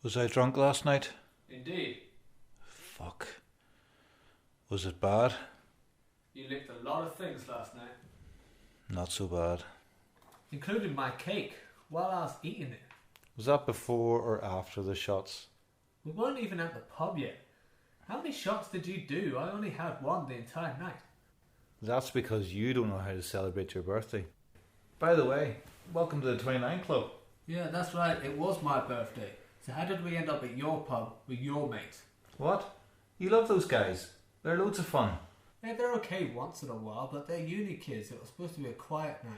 Was I drunk last night? Indeed. Fuck. Was it bad? You licked a lot of things last night. Not so bad. Including my cake, while I was eating it. Was that before or after the shots? We weren't even at the pub yet. How many shots did you do? I only had one the entire night. That's because you don't know how to celebrate your birthday. By the way, welcome to the 29 Club. Yeah, that's right. It was my birthday. So how did we end up at your pub with your mates? What? You love those guys. They're loads of fun. Yeah, they're okay once in a while, but they're uni kids. It was supposed to be a quiet night.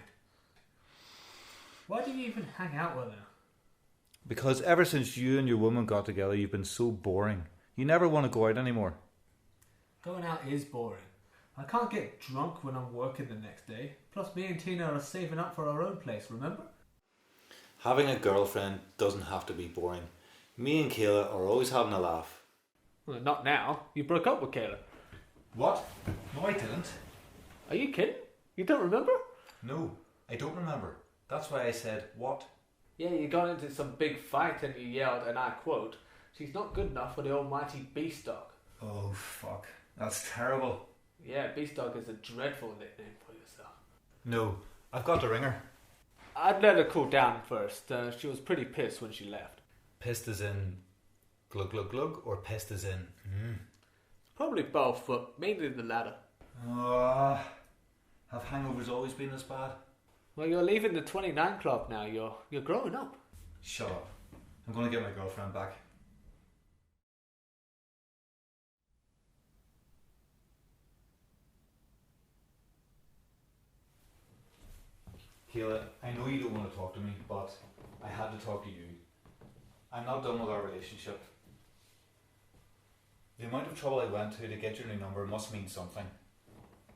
Why do you even hang out with them? Because ever since you and your woman got together, you've been so boring. You never want to go out anymore. Going out is boring. I can't get drunk when I'm working the next day. Plus me and Tina are saving up for our own place, remember? Having a girlfriend doesn't have to be boring. Me and Kayla are always having a laugh. Well, not now. You broke up with Kayla. What? No, I didn't. Are you kidding? You don't remember? No, I don't remember. That's why I said, what? Yeah, you got into some big fight and you yelled, and I quote, "She's not good enough for the almighty Beastdog." Oh, fuck. That's terrible. Yeah, Beastdog is a dreadful nickname for yourself. No, I've got to ring her. I'd let her cool down first. She was pretty pissed when she left. Pissed as in glug glug glug, or pissed as in Probably both, but mainly the latter. Have hangovers always been this bad? Well, you're leaving the 29 Club now. You're growing up. Shut up. I'm going to get my girlfriend back. Kayla, I know you don't want to talk to me, but I had to talk to you. I'm not done with our relationship. The amount of trouble I went to get your new number must mean something.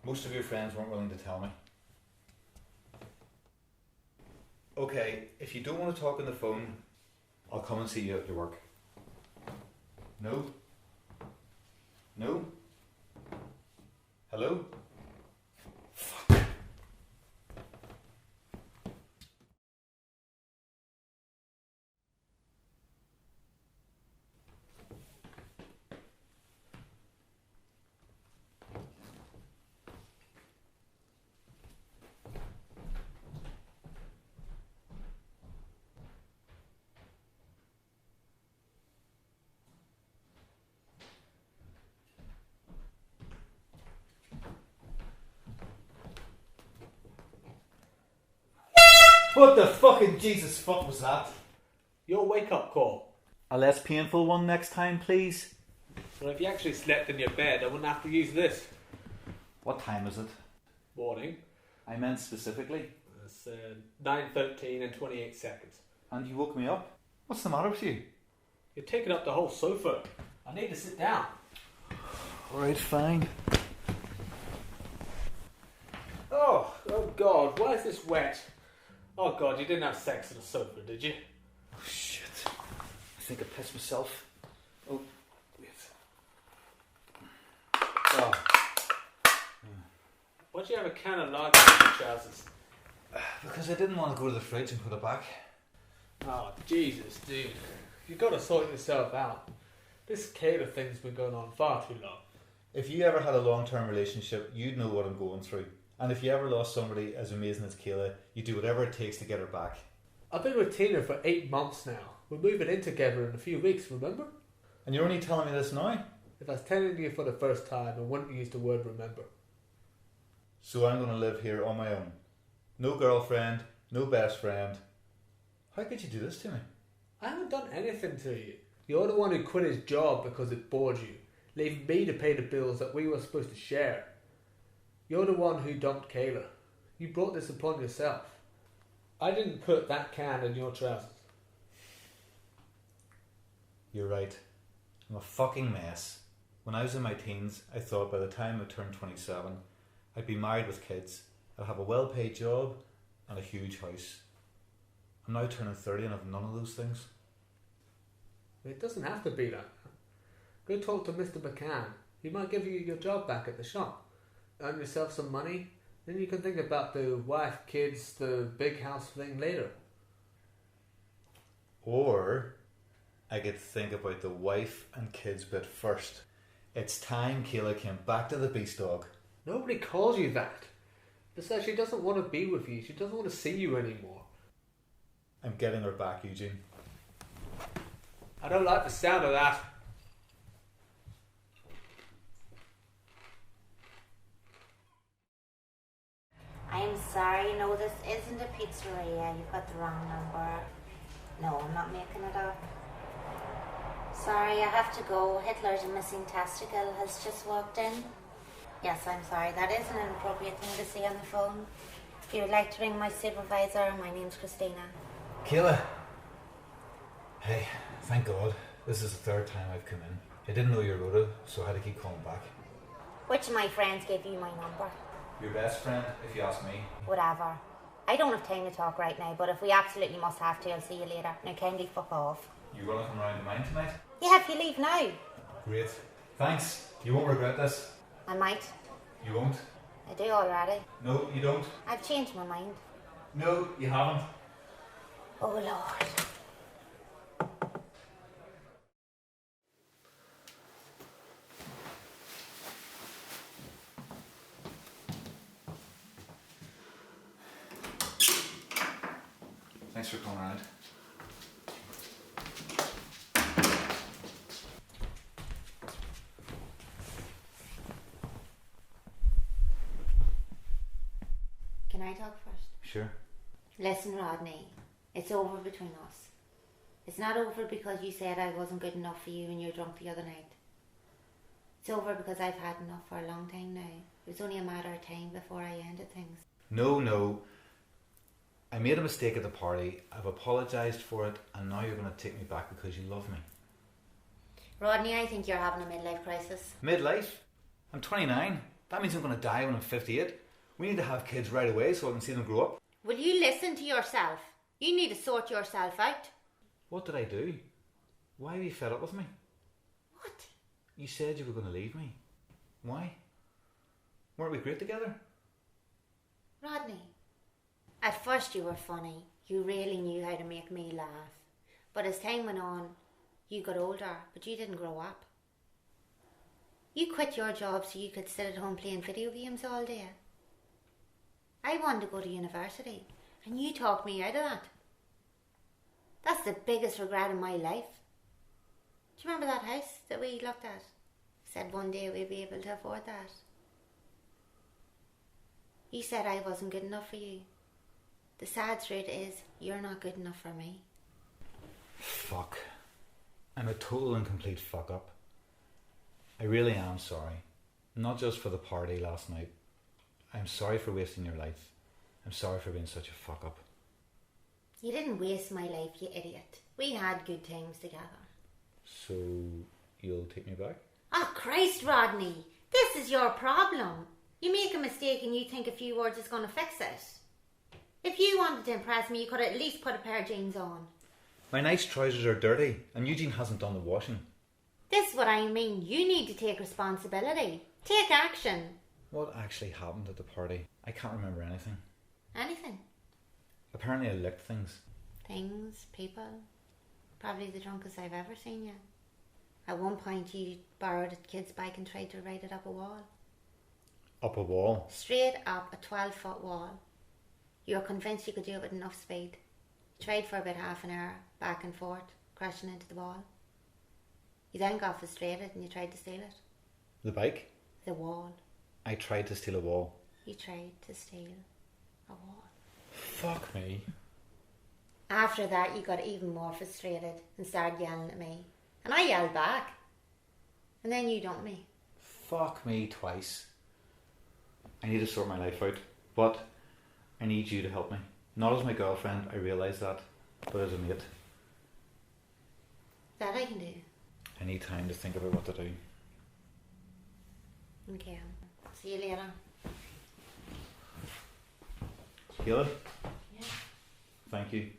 Most of your friends weren't willing to tell me. Okay, if you don't want to talk on the phone, I'll come and see you at your work. No? No? Hello? Fuck. What the fucking Jesus fuck was that? Your wake-up call. A less painful one next time, please. Well, if you actually slept in your bed, I wouldn't have to use this. What time is it? Morning. I meant specifically. It's 9:13 and 28 seconds. And you woke me up? What's the matter with you? You're taking up the whole sofa. I need to sit down. Alright, fine. Oh God, why is this wet? Oh God, you didn't have sex on the sofa, did you? Oh shit. I think I pissed myself. Oh, wait. Oh. Why'd you have a can of lager in your trousers? Because I didn't want to go to the fridge and put it back. Oh, Jesus, dude. You gotta sort yourself out. This Kayla thing's been going on far too long. If you ever had a long-term relationship, you'd know what I'm going through. And if you ever lost somebody as amazing as Kayla, you do whatever it takes to get her back. I've been with Tina for 8 months now. We're moving in together in a few weeks, remember? And you're only telling me this now? If I was telling you for the first time, I wouldn't use the word remember. So I'm going to live here on my own. No girlfriend, no best friend. How could you do this to me? I haven't done anything to you. You're the one who quit his job because it bored you, leaving me to pay the bills that we were supposed to share. You're the one who dumped Kayla. You brought this upon yourself. I didn't put that can in your trousers. You're right. I'm a fucking mess. When I was in my teens, I thought by the time I turned 27, I'd be married with kids, I'd have a well-paid job and a huge house. I'm now turning 30 and I've none of those things. It doesn't have to be that. Go talk to Mr. McCann. He might give you your job back at the shop. Earn yourself some money, then you can think about the wife, kids, the big house thing later. Or I could think about the wife and kids bit first. It's time Kayla came back to the beast dog. Nobody calls you that. Besides, she doesn't want to be with you. She doesn't want to see you anymore. I'm getting her back, Eugene. I don't like the sound of that. I'm sorry, no, this isn't a pizzeria. You've got the wrong number. No, I'm not making it up. Sorry, I have to go. Hitler's missing testicle has just walked in. Yes, I'm sorry. That isn't an appropriate thing to say on the phone. If you would like to ring my supervisor, my name's Christina. Kayla! Hey, thank God. This is the third time I've come in. I didn't know your rota, so I had to keep calling back. Which of my friends gave you my number? Your best friend, if you ask me. Whatever. I don't have time to talk right now, but if we absolutely must have to, I'll see you later. Now kindly fuck off. You gonna come round to mine tonight? Yeah, if you leave now. Great. Thanks. You won't regret this. I might. You won't? I do already. No, you don't. I've changed my mind. No, you haven't. Oh Lord. Thanks for coming around. Can I talk first? Sure. Listen, Rodney, it's over between us. It's not over because you said I wasn't good enough for you when you were drunk the other night. It's over because I've had enough for a long time now. It was only a matter of time before I ended things. No. I made a mistake at the party. I've apologised for it, and now you're going to take me back because you love me. Rodney, I think you're having a midlife crisis. Midlife? I'm 29. That means I'm going to die when I'm 58. We need to have kids right away so I can see them grow up. Will you listen to yourself? You need to sort yourself out. What did I do? Why are you fed up with me? What? You said you were going to leave me. Why? Weren't we great together? Rodney, at first you were funny. You really knew how to make me laugh. But as time went on, you got older, but you didn't grow up. You quit your job so you could sit at home playing video games all day. I wanted to go to university, and you talked me out of that. That's the biggest regret in my life. Do you remember that house that we looked at? Said one day we'd be able to afford that. You said I wasn't good enough for you. The sad truth is, you're not good enough for me. Fuck. I'm a total and complete fuck up. I really am sorry. Not just for the party last night. I'm sorry for wasting your life. I'm sorry for being such a fuck up. You didn't waste my life, you idiot. We had good times together. So, you'll take me back? Oh, Christ, Rodney. This is your problem. You make a mistake and you think a few words is going to fix it. If you wanted to impress me, you could at least put a pair of jeans on. My nice trousers are dirty, and Eugene hasn't done the washing. This is what I mean. You need to take responsibility. Take action. What actually happened at the party? I can't remember anything. Anything. Apparently I licked things. Things, people. Probably the drunkest I've ever seen you. At one point you borrowed a kid's bike and tried to ride it up a wall. Up a wall? Straight up a 12-foot wall. You were convinced you could do it with enough speed. You tried for about half an hour, back and forth, crashing into the wall. You then got frustrated and you tried to steal it. The bike? The wall. I tried to steal a wall. You tried to steal a wall. Fuck me. After that, you got even more frustrated and started yelling at me. And I yelled back. And then you dumped me. Fuck me twice. I need to sort my life out. But I need you to help me. Not as my girlfriend, I realise that. But as a mate. That I can do. I need time to think about what to do. Okay. See you later. Kayla? Yeah. Thank you.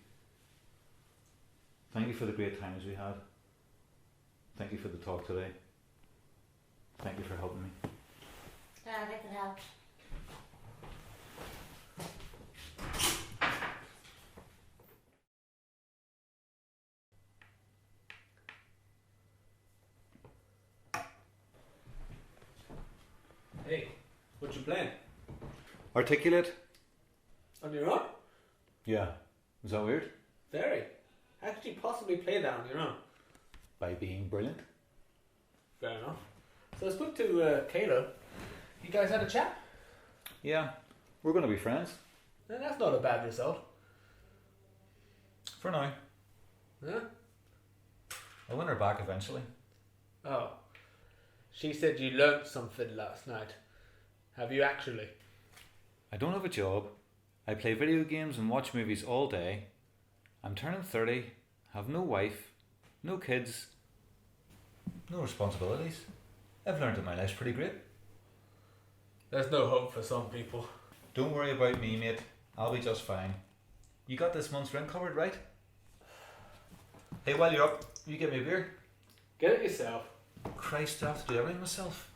Thank you for the great times we had. Thank you for the talk today. Thank you for helping me. Glad I could help. Hey, what you playing? Articulate? On your own? Yeah. Is that weird? Very. How could you possibly play that on your own? By being brilliant. Fair enough. So I spoke to Kayla. You guys had a chat? Yeah. We're going to be friends. And that's not a bad result. For now. Huh? I'll win her back eventually. Oh. She said you learnt something last night. Have you actually? I don't have a job. I play video games and watch movies all day. I'm turning 30, have no wife, no kids, no responsibilities. I've learned that my life's pretty great. There's no hope for some people. Don't worry about me, mate. I'll be just fine. You got this month's rent covered, right? Hey, while you're up, you get me a beer. Get it yourself. Christ, I have to do everything myself.